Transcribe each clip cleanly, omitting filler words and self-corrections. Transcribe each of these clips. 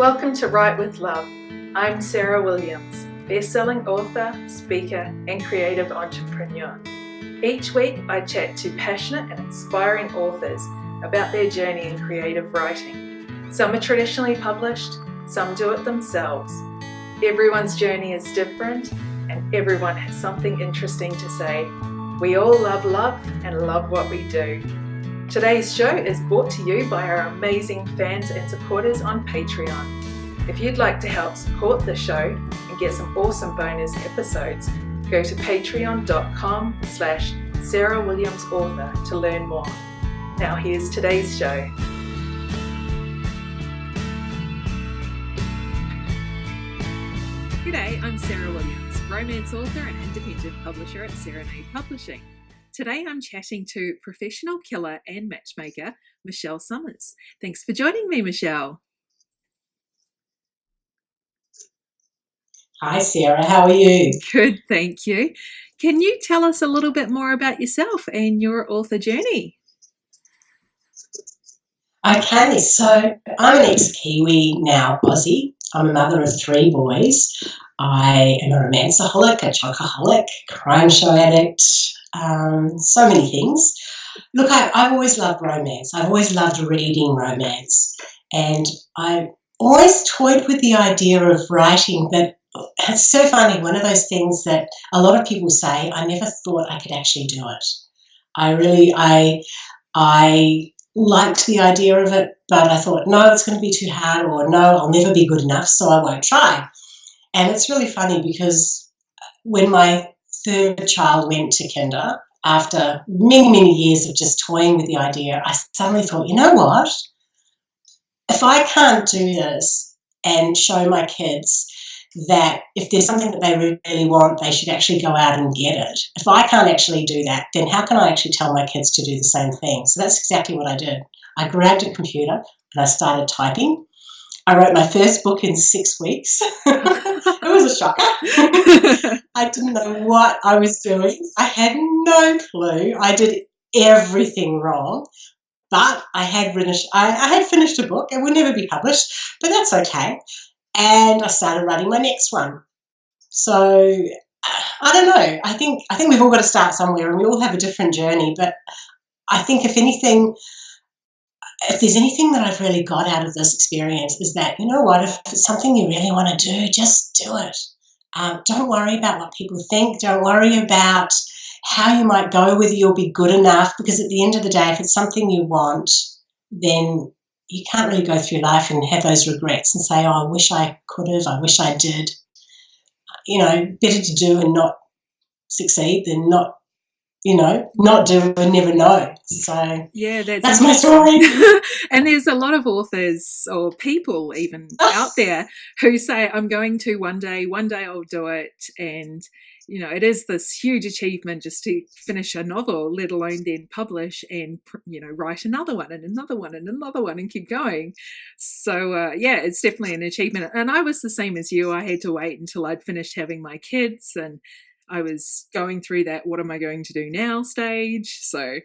Welcome to Write with Love. I'm Sarah Williams, best-selling author, speaker, and creative entrepreneur. Each week I chat to passionate and inspiring authors about their journey in creative writing. Some are traditionally published, some do it themselves. Everyone's journey is different, and everyone has something interesting to say. We all love love and love what we do. Today's show is brought to you by our amazing fans and supporters on Patreon. If you'd like to help support the show and get some awesome bonus episodes, go to patreon.com/SarahWilliamsAuthor to learn more. Now here's today's show. G'day, I'm Sarah Williams, romance author and independent publisher at Serenade Publishing. Today I'm chatting to professional killer and matchmaker, Michelle Summers. Thanks for joining me, Michelle. Hi Sarah, how are you? Good, thank you. Can you tell us a little bit more about yourself and your author journey? Okay, so I'm an ex-Kiwi, now Aussie. I'm a mother of 3 boys. I am a romanceaholic, a chocoholic, crime show addict, so many things. Look, I've always loved romance. I've always loved reading romance. And I've always toyed with the idea of writing, but it's so funny, one of those things that a lot of people say, I never thought I could actually do it. I liked the idea of it, but I thought, no, it's going to be too hard, or no, I'll never be good enough, so I won't try. And it's really funny because when my 3rd child went to kinder, after many, many years of just toying with the idea, I suddenly thought, you know what? If I can't do this and show my kids that if there's something that they really want, they should actually go out and get it. If I can't actually do that, then how can I actually tell my kids to do the same thing? So that's exactly what I did. I grabbed a computer and I started typing. I wrote my first book in 6 weeks. It was a shocker. I didn't know what I was doing. I had no clue. I did everything wrong. But I had finished a book. It would never be published, but that's okay. And I started writing my next one. So I don't know. I think we've all got to start somewhere, and we all have a different journey. But I think if there's anything that I've really got out of this experience is that, you know what, if it's something you really want to do, just do it. Don't worry about what people think. Don't worry about how you might go, whether you'll be good enough, because at the end of the day, if it's something you want, then you can't really go through life and have those regrets and say, oh, I wish I could have, I wish I did. You know, better to do and not succeed than not do and never know. So yeah, that's my story. And there's a lot of authors or people even out there who say, I'm going to one day I'll do it. And, you know, it is this huge achievement just to finish a novel, let alone then publish and, you know, write another one and another one and another one and keep going. So, yeah, it's definitely an achievement. And I was the same as you. I had to wait until I'd finished having my kids, and I was going through that what am I going to do now stage. So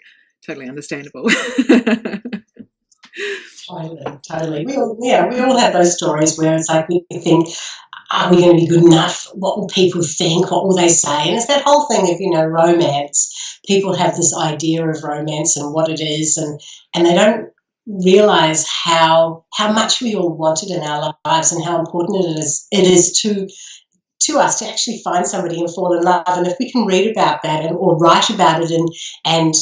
totally understandable. Totally. We all have those stories where it's like we think, are we going to be good enough? What will people think? What will they say? And it's that whole thing of, you know, romance. People have this idea of romance and what it is, and they don't realise how much we all want it in our lives and how important it is to us to actually find somebody and fall in love. And if we can read about that or write about it and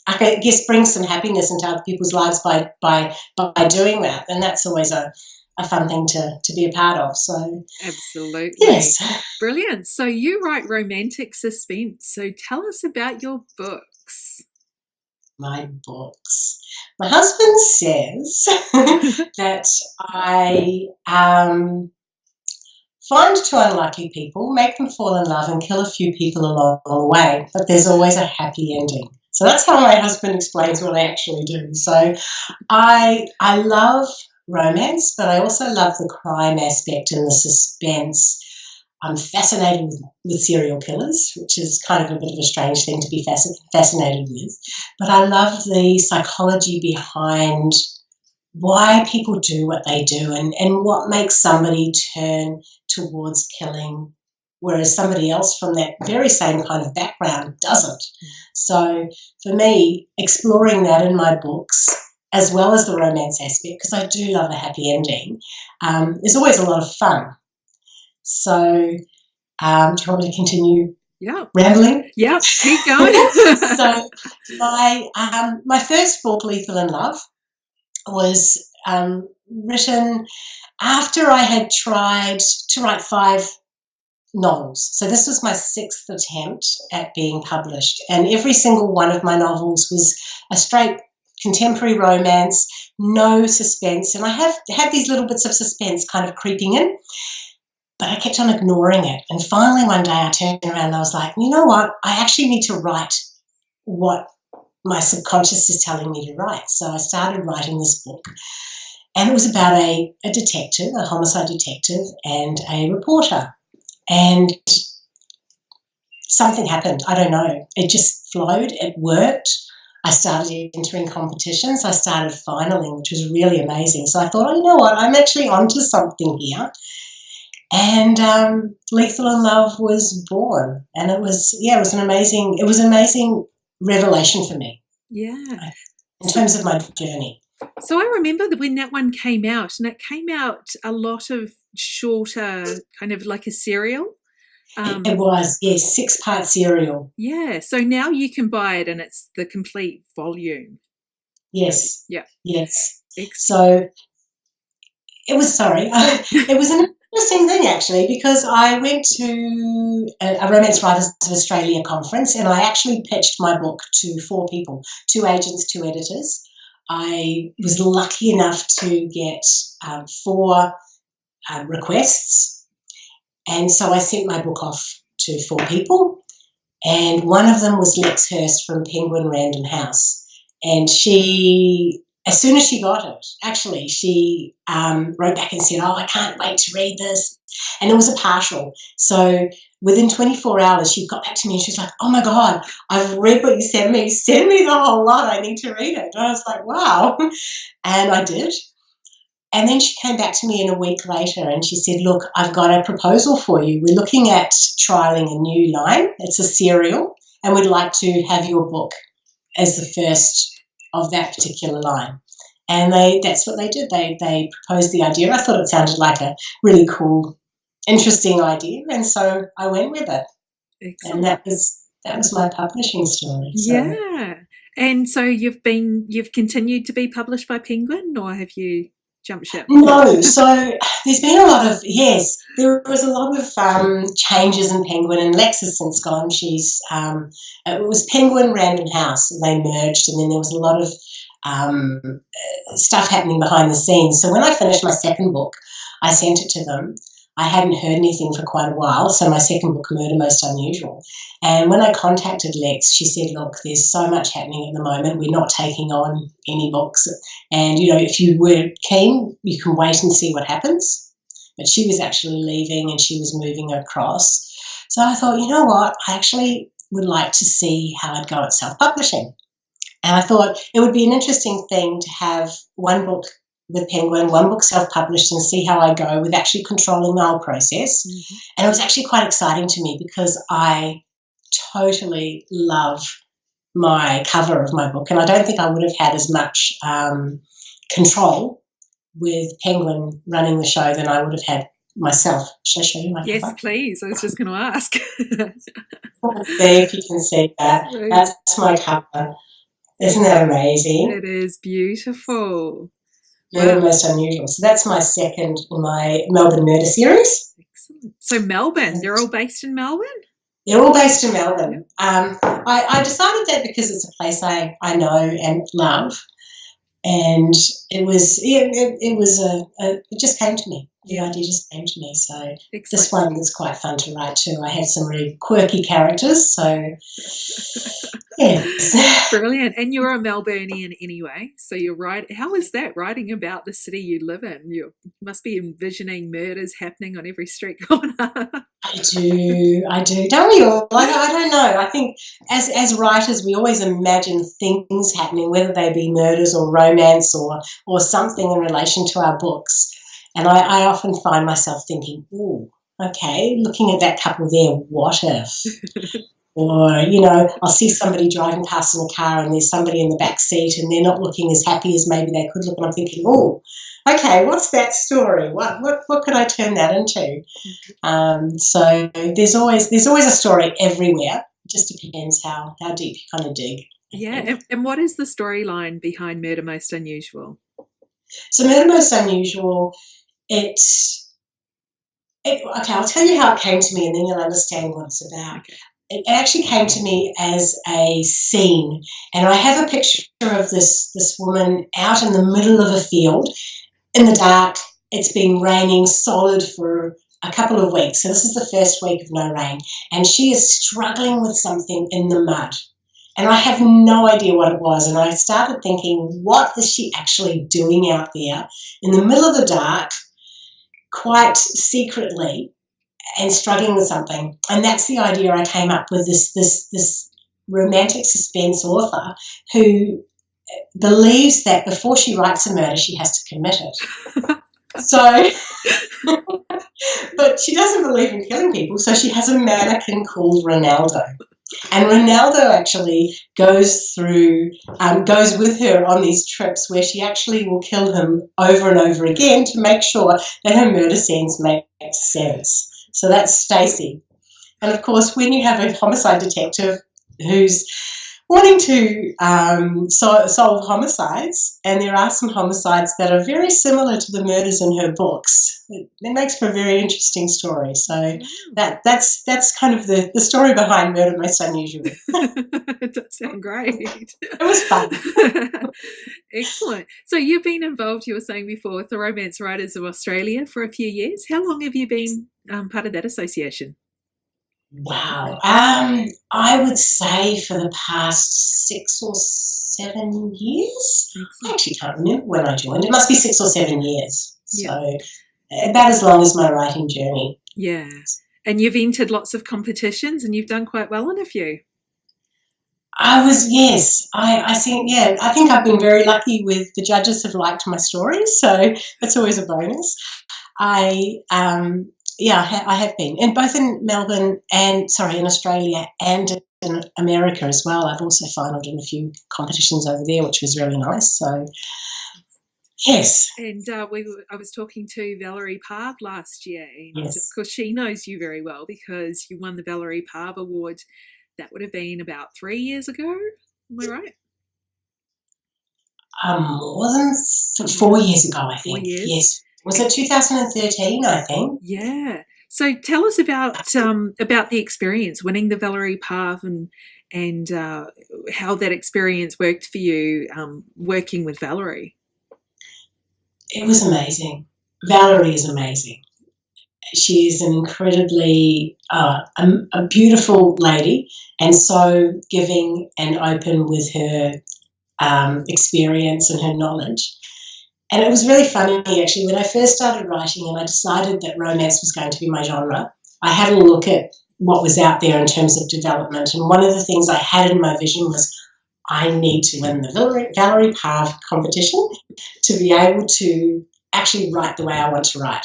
I guess bring some happiness into other people's lives by doing that, then that's always a fun thing to be a part of. So absolutely. Yes. Brilliant. So you write romantic suspense. So tell us about your books. My books. My husband says that I find 2 unlucky people, make them fall in love and kill a few people along the way, but there's always a happy ending. So that's how my husband explains what I actually do. So I love romance, but I also love the crime aspect and the suspense. I'm fascinated with serial killers, which is kind of a bit of a strange thing to be fascinated with. But I love the psychology behind why people do what they do and what makes somebody turn towards killing, whereas somebody else from that very same kind of background doesn't. So for me, exploring that in my books, as well as the romance aspect, because I do love a happy ending, is always a lot of fun. So do you want me to continue rambling? Yeah, keep going. So my first book, Lethal in Love, was written after I had tried to write 5 novels. So this was my 6th attempt at being published, and every single one of my novels was a straight contemporary romance, no suspense, and I have had these little bits of suspense kind of creeping in, but I kept on ignoring it. And finally one day I turned around and I was like, you know what, I actually need to write what my subconscious is telling me to write. So I started writing this book, and it was about a detective, a homicide detective, and a reporter. And something happened. I don't know. It just flowed. It worked. I started entering competitions. I started finaling, which was really amazing. So I thought, oh, you know what? I'm actually onto something here. And Lethal in Love was born, and it was an amazing revelation for me. Yeah, in terms of my journey. So I remember that when that one came out, and it came out a lot of shorter, kind of like a serial. It was, yes, 6-part serial. Yeah, so now you can buy it and it's the complete volume. Yes. Yeah. Yes. So it was, it was an interesting thing actually, because I went to a Romance Writers of Australia conference, and I actually pitched my book to 4 people, 2 agents, 2 editors. I was lucky enough to get 4 requests, and so I sent my book off to 4 people, and one of them was Lex Hurst from Penguin Random House, and she, as soon as she got it, actually, she wrote back and said, oh, I can't wait to read this. And it was a partial. So within 24 hours, she got back to me and she was like, oh, my God, I've read what you sent me. Send me the whole lot. I need to read it. And I was like, wow. And I did. And then she came back to me in a week later and she said, look, I've got a proposal for you. We're looking at trialling a new line. It's a serial, and we'd like to have your book as the first of that particular line. And that's what they did. They proposed the idea. I thought it sounded like a really cool, interesting idea, and so I went with it. Excellent. And that was my publishing story. So. Yeah. And so you've continued to be published by Penguin, or have you jumped ship? No. So there's been a lot of, yes, there was a lot of changes in Penguin, and Lex has since gone. She's it was Penguin Random House, and they merged, and then there was a lot of stuff happening behind the scenes. So when I finished my second book, I sent it to them. I hadn't heard anything for quite a while, so my second book, Murder Most Unusual. And when I contacted Lex, she said, look, there's so much happening at the moment. We're not taking on any books. And, you know, if you were keen, you can wait and see what happens. But she was actually leaving and she was moving across. So I thought, you know what, I actually would like to see how I'd go at self-publishing. And I thought it would be an interesting thing to have one book with Penguin, one book self-published, and see how I go with actually controlling the whole process. Mm-hmm. And it was actually quite exciting to me because I totally love my cover of my book, and I don't think I would have had as much control with Penguin running the show than I would have had myself. Should I show you my Yes, cover? Please. I was just going to ask. There, if you can see that. That's my cover. Isn't that amazing? It is beautiful. Murder Most Unusual. So that's my second in my Melbourne murder series. Excellent. So Melbourne, they're all based in Melbourne? They're all based in Melbourne. I decided that because it's a place I know and love, and it just came to me. The idea just came to me. So excellent. This one was quite fun to write too. I had some really quirky characters, so yes. Brilliant. And you're a Melburnian anyway, so you're right. How is that, writing about the city you live in? You must be envisioning murders happening on every street corner. I do. Don't we all? Like, I don't know. I think as writers, we always imagine things happening, whether they be murders or romance or something in relation to our books. And I often find myself thinking, oh, okay, looking at that couple there, what if? Or, I'll see somebody driving past in a car and there's somebody in the back seat and they're not looking as happy as maybe they could look. And I'm thinking, oh, okay, what's that story? What could I turn that into? So there's always a story everywhere. It just depends how deep you kind of dig. Yeah, and what is the storyline behind Murder Most Unusual? So Murder Most Unusual, okay, I'll tell you how it came to me and then you'll understand what it's about. Okay. It actually came to me as a scene, and I have a picture of this woman out in the middle of a field in the dark. It's been raining solid for a couple of weeks, so this is the first week of no rain, and she is struggling with something in the mud, and I have no idea what it was, and I started thinking, what is she actually doing out there in the middle of the dark, quite secretly, and struggling with something? And that's the idea I came up with, this romantic suspense author who believes that before she writes a murder, she has to commit it. So, but she doesn't believe in killing people, so she has a mannequin called Ronaldo. And Ronaldo actually goes with her on these trips where she actually will kill him over and over again to make sure that her murder scenes make sense. So that's Stacey. And, of course, when you have a homicide detective who's wanting to solve homicides, and there are some homicides that are very similar to the murders in her books, it makes for a very interesting story. So that's kind of the story behind Murder Most Unusual. It does sound great. It was fun. Excellent. So you've been involved, you were saying before, with the Romance Writers of Australia for a few years. How long have you been part of that association? Wow. I would say for the past 6 or 7 years. I actually can't remember when I joined. It must be 6 or 7 years. So about as long as my writing journey. Yeah. And you've entered lots of competitions and you've done quite well in a few. Yes. I think I've been very lucky with the judges have liked my stories, so that's always a bonus. I have been, and both in Melbourne in Australia and in America as well. I've also finaled in a few competitions over there, which was really nice. So, yes. And I was talking to Valerie Parv last year, and yes. Of course she knows you very well because you won the Valerie Parv Award. That would have been about 3 years ago. Am I right? More than 4 years ago, I think. 4 years? Yes. Was it 2013, I think? Yeah. So tell us about the experience winning the Valerie Path and how that experience worked for you working with Valerie. It was amazing. Valerie is amazing. She is an incredibly a beautiful lady, and so giving and open with her experience and her knowledge. And it was really funny, actually, when I first started writing and I decided that romance was going to be my genre, I had a look at what was out there in terms of development. And one of the things I had in my vision was I need to win the Valerie Path competition to be able to actually write the way I want to write.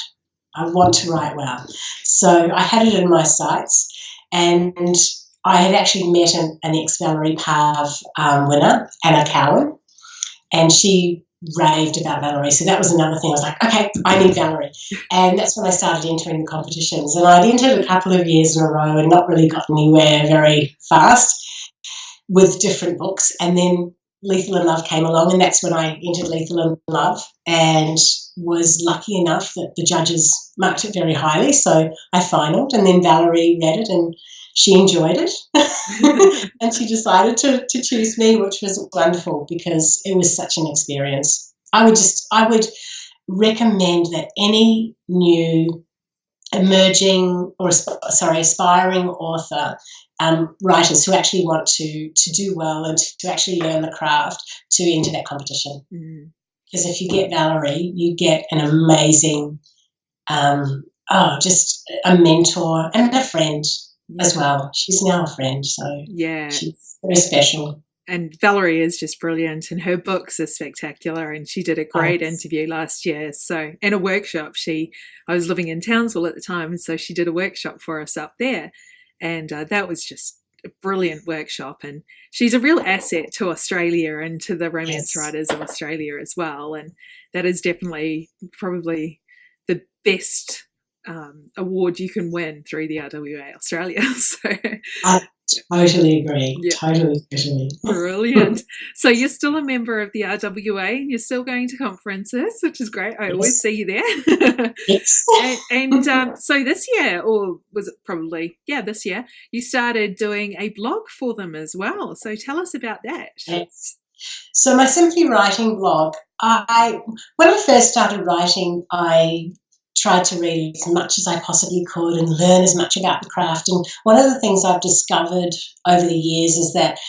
I want to write well. So I had it in my sights, and I had actually met an ex-Valerie Path winner, Anna Cowan, and she raved about Valerie. So that was another thing. I was like, okay, I need Valerie. And that's when I started entering the competitions. And I'd entered a couple of years in a row and not really got anywhere very fast with different books. And then Lethal in Love came along, and that's when I entered Lethal in Love and was lucky enough that the judges marked it very highly. So I finaled, and then Valerie read it and she enjoyed it. And she decided to choose me, which was wonderful because it was such an experience. I would recommend that any new emerging or aspiring author, writers who actually want to do well and to actually learn the craft, to enter that competition. Because if you get Valerie, you get an amazing just a mentor and a friend as well. She's now a friend, so she's very special. And Valerie is just brilliant, and her books are spectacular, and she did a great interview last year. So, and a workshop. I was living in Townsville at the time, and so she did a workshop for us up there, and that was just a brilliant workshop. And she's a real asset to Australia and to the romance writers of Australia as well. And that is definitely probably the best award you can win through the RWA Australia. So I totally agree. Totally. Brilliant. So you're still a member of the RWA and you're still going to conferences, which is great. I always see you there. Yes. and so this year, or was it probably, this year, you started doing a blog for them as well. So tell us about that. Yes. So my Simply Writing blog, when I first started writing, I tried to read as much as I possibly could and learn as much about the craft. And one of the things I've discovered over the years is that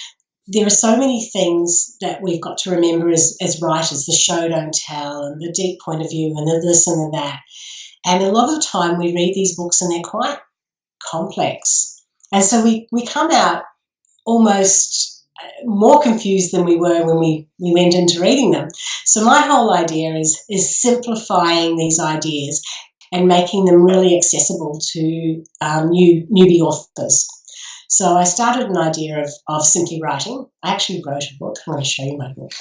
there are so many things that we've got to remember as writers, the show don't tell and the deep point of view and the this and the that. And a lot of the time we read these books and they're quite complex. And so we come out almost more confused than we were when we went into reading them. So my whole idea is simplifying these ideas and making them really accessible to newbie authors. So I started an idea of Simply Writing. I actually wrote a book. I'm going to show you my book.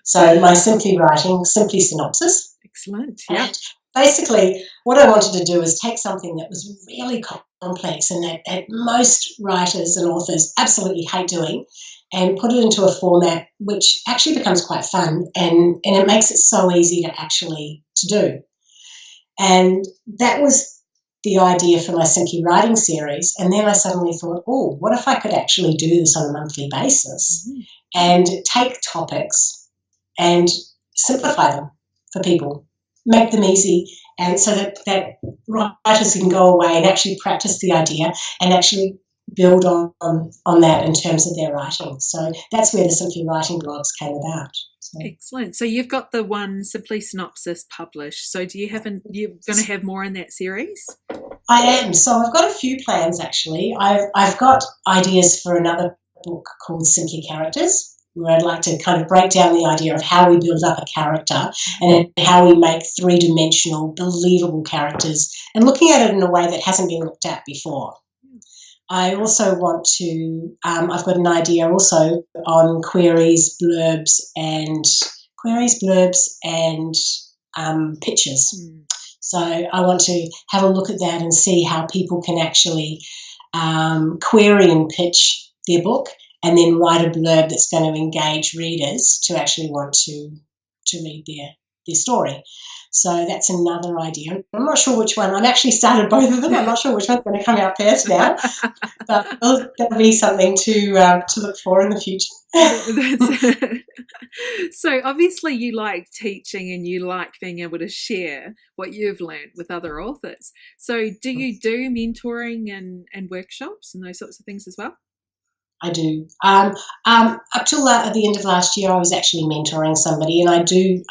So my Simply Writing, Simply Synopsis. Excellent. Yeah. Basically, what I wanted to do is take something that was really complex and that most writers and authors absolutely hate doing and put it into a format which actually becomes quite fun and it makes it so easy to do. And that was the idea for my Simply Writing series. And then I suddenly thought, what if I could actually do this on a monthly basis and take topics and simplify them for people, make them easy, and so that writers can go away and actually practice the idea and actually build on that in terms of their writing. So that's where the Simply Writing blogs came about. So. Excellent. So you've got the one Simply Synopsis published. So you're going to have more in that series? I am. So I've got a few plans actually. I've got ideas for another book called Simply Characters, where I'd like to kind of break down the idea of how we build up a character and how we make three-dimensional, believable characters and looking at it in a way that hasn't been looked at before. I also want to, I've got an idea also on queries, blurbs, and pictures. So I want to have a look at that and see how people can actually query and pitch their book and then write a blurb that's going to engage readers to actually want to read their story. So that's another idea. I'm not sure which one. I've actually started both of them. I'm not sure which one's going to come out first now, but that'll be something to look for in the future. So obviously you like teaching and you like being able to share what you've learned with other authors. So do you do mentoring and workshops and those sorts of things as well? I do. Up till at the end of last year, I was actually mentoring somebody, and I do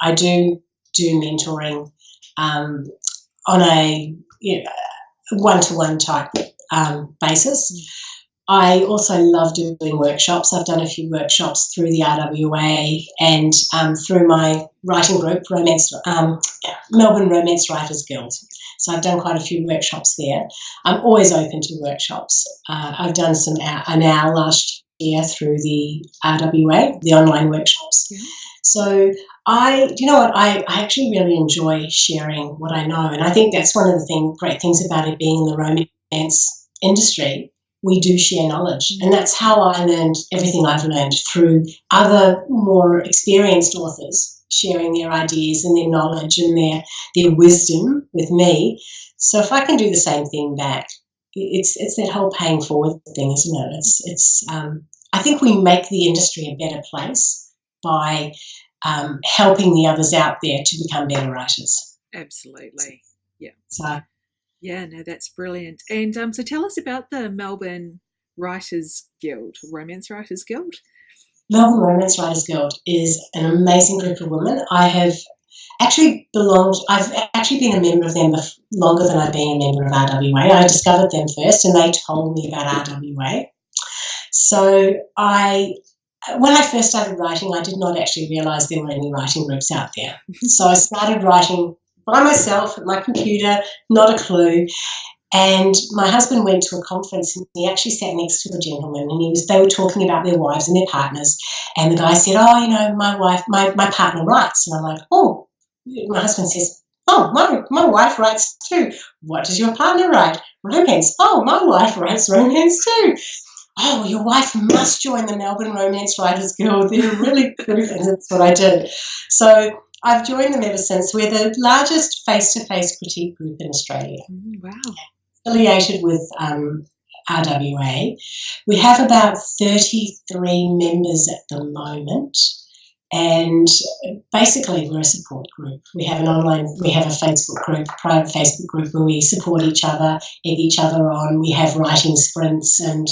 mentoring on a one-to-one type basis. I also love doing workshops. I've done a few workshops through the RWA and through my writing group, Melbourne Romance Writers Guild. So I've done quite a few workshops there. I'm always open to workshops. I've done an hour last year through the RWA, the online workshops. Yeah. So I actually really enjoy sharing what I know. And I think that's one of the great things about it being in the romance industry. We do share knowledge. And that's how I learned everything I've learned, through other more experienced authors sharing their ideas and their knowledge and their wisdom with me. So if I can do the same thing back, it's that whole paying forward thing, isn't it? It's I think we make the industry a better place by helping the others out there to become better writers. Absolutely. Yeah. So. Yeah, no, that's brilliant. And so tell us about the Melbourne Writers Guild, Romance Writers Guild. Melbourne Romance Writers Guild is an amazing group of women. I have I've actually been a member of them longer than I've been a member of RWA. I discovered them first and they told me about RWA. So when I first started writing, I did not actually realise there were any writing groups out there. So I started writing by myself at my computer, not a clue. And my husband went to a conference and he actually sat next to a gentleman and they were talking about their wives and their partners. And the guy said, oh, you know, my partner writes. And I'm like, oh, my husband says, oh, my wife writes too. What does your partner write? Romance. Oh, my wife writes romance too. Oh, your wife must join the Melbourne Romance Writers Guild. They're really good. And that's what I did. So I've joined them ever since. We're the largest face-to-face critique group in Australia. Wow. Affiliated with RWA. We have about 33 members at the moment, and basically we're a support group. We have a Facebook group, a private Facebook group where we support each other, egg each other on. We have writing sprints and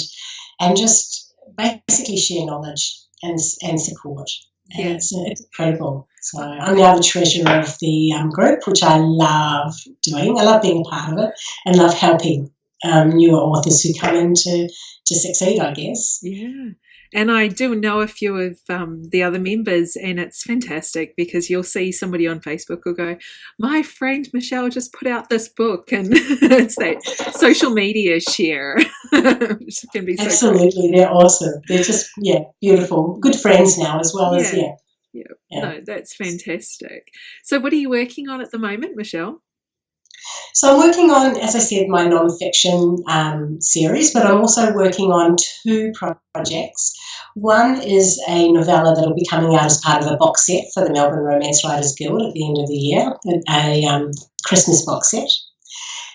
just basically share knowledge and support. And it's incredible. So I'm now the treasurer of the group, which I love doing. I love being a part of it and love helping newer authors who come in to succeed, I guess. Yeah. And I do know a few of the other members, and it's fantastic because you'll see somebody on Facebook will go, my friend Michelle just put out this book, and it's that social media share. Which can be absolutely so they're awesome. They're just beautiful, good friends now as well as No, that's fantastic. So what are you working on at the moment, Michelle? So I'm working on, as I said, my non-fiction series, but I'm also working on two projects. One is a novella that will be coming out as part of a box set for the Melbourne Romance Writers Guild at the end of the year, a Christmas box set.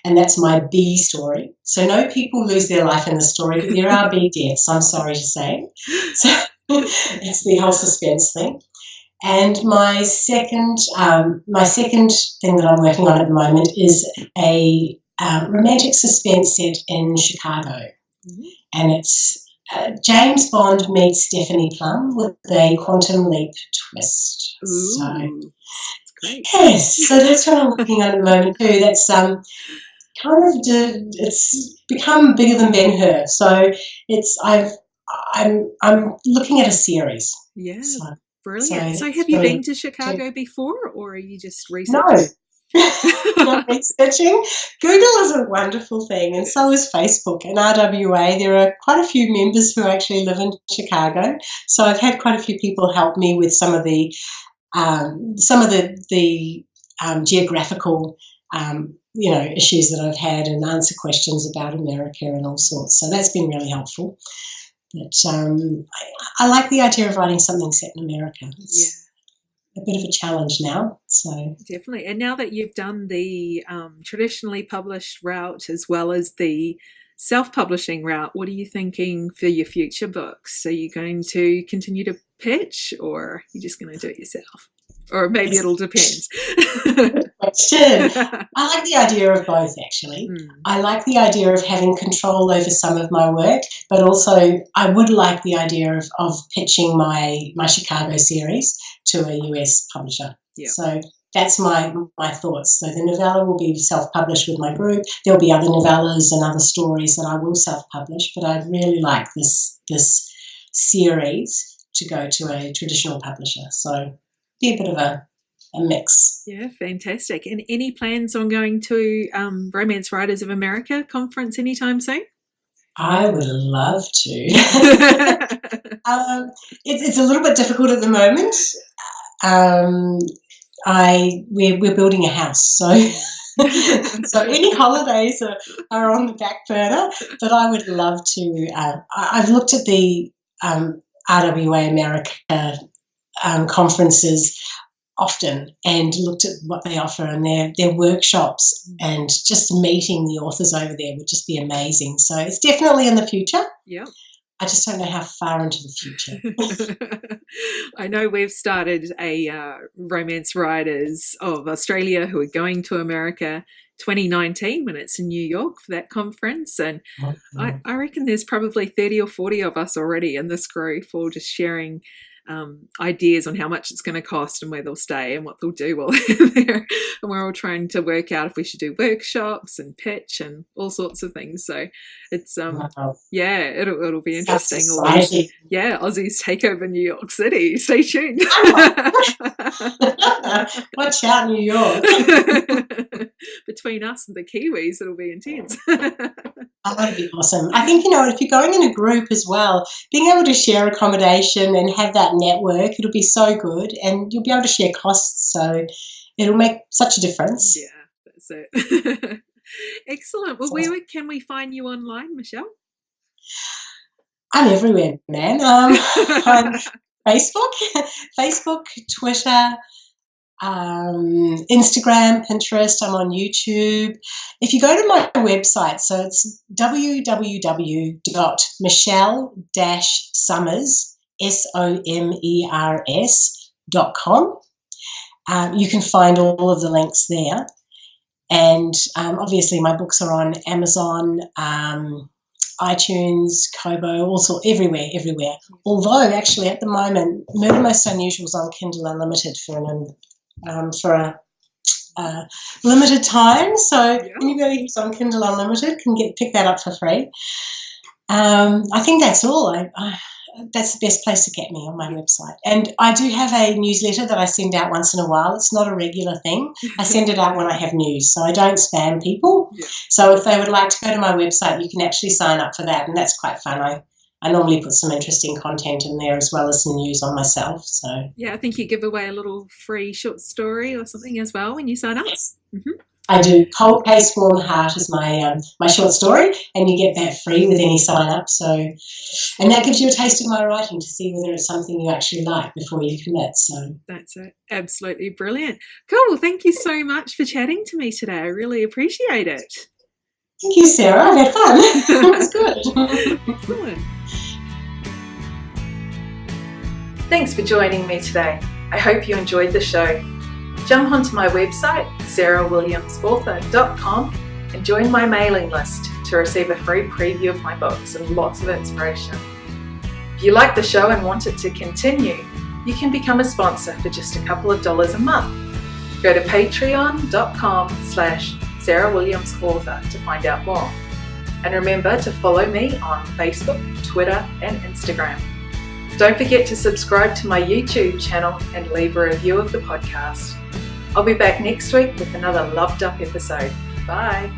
And that's my B story. So no people lose their life in the story, but there are B deaths, I'm sorry to say. So it's the whole suspense thing. And my second thing that I'm working on at the moment is a romantic suspense set in Chicago. Mm-hmm. And it's James Bond meets Stephanie Plum with a quantum leap twist. Ooh, so, that's great. Yes, so that's what I'm working on at the moment too. That's it's become bigger than Ben-Hur. So I'm looking at a series. Yeah. Brilliant. So have you been to Chicago before, or are you just researching? No. Not researching. Google is a wonderful thing, and so is Facebook and RWA. There are quite a few members who actually live in Chicago, so I've had quite a few people help me with some of the geographical issues that I've had and answer questions about America and all sorts. So that's been really helpful. But I like the idea of writing something set in America. It's a bit of a challenge now. So definitely. And now that you've done the traditionally published route as well as the self-publishing route, what are you thinking for your future books? Are you going to continue to pitch, or are you just going to do it yourself? Or maybe it'll depend. Question. I like the idea of both, actually. I like the idea of having control over some of my work, but also I would like the idea of pitching my Chicago series to a US publisher. Yep. So that's my thoughts. So the novella will be self-published with my group. There'll be other novellas and other stories that I will self-publish, but I'd really like this series to go to a traditional publisher. So be a bit of a mix. Yeah, fantastic. And any plans on going to Romance Writers of America conference anytime soon? I would love to. It's a little bit difficult at the moment. We're building a house, so so any holidays are on the back burner. But I would love to. I've looked at the RWA America conferences often and looked at what they offer and their workshops, and just meeting the authors over there would just be amazing. So it's definitely in the future. Yeah. I just don't know how far into the future. I know we've started a Romance Writers of Australia who are going to America 2019 when it's in New York for that conference, and I reckon there's probably 30 or 40 of us already in this group, all just sharing ideas on how much it's going to cost and where they'll stay and what they'll do while they're there. And we're all trying to work out if we should do workshops and pitch and all sorts of things. So it's yeah, it'll be interesting. Aussies take over New York City. Stay tuned. Watch out, New York. Between us and the Kiwis, it'll be intense. Oh, that'd be awesome. I think, if you're going in a group as well, being able to share accommodation and have that network, it'll be so good, and you'll be able to share costs, so it'll make such a difference. Yeah, that's it. Excellent. Well, where can we find you online, Michelle? I'm everywhere, man. I'm Facebook, Twitter, Instagram, Pinterest. I'm on YouTube. If you go to my website, so it's www.michelle-summers, SOMERS.com. You can find all of the links there. And obviously my books are on Amazon, iTunes, Kobo, also everywhere. Although actually at the moment, Murder Most Unusual is on Kindle Unlimited for a limited time. So anybody who's on Kindle Unlimited can pick that up for free. I think that's all. That's the best place to get me, on my website. And I do have a newsletter that I send out once in a while. It's not a regular thing. I send it out when I have news, so I don't spam people. Yeah. So if they would like to go to my website, you can actually sign up for that, and that's quite fun. I normally put some interesting content in there as well as some news on myself. So yeah, I think you give away a little free short story or something as well when you sign up. Yes. Mm-hmm. I do. Cold Case, Warm Heart is my short story, and you get that free with any sign up. So, and that gives you a taste of my writing to see whether it's something you actually like before you commit. So that's it. Absolutely brilliant. Cool. Well, thank you so much for chatting to me today. I really appreciate it. Thank you, Sarah. I had fun. It was good. Excellent. Thanks for joining me today. I hope you enjoyed the show. Jump onto my website, sarahwilliamsauthor.com, and join my mailing list to receive a free preview of my books and lots of inspiration. If you like the show and want it to continue, you can become a sponsor for just a couple of dollars a month. Go to patreon.com/sarahwilliamsauthor to find out more. And remember to follow me on Facebook, Twitter, and Instagram. Don't forget to subscribe to my YouTube channel and leave a review of the podcast. I'll be back next week with another loved up episode. Bye.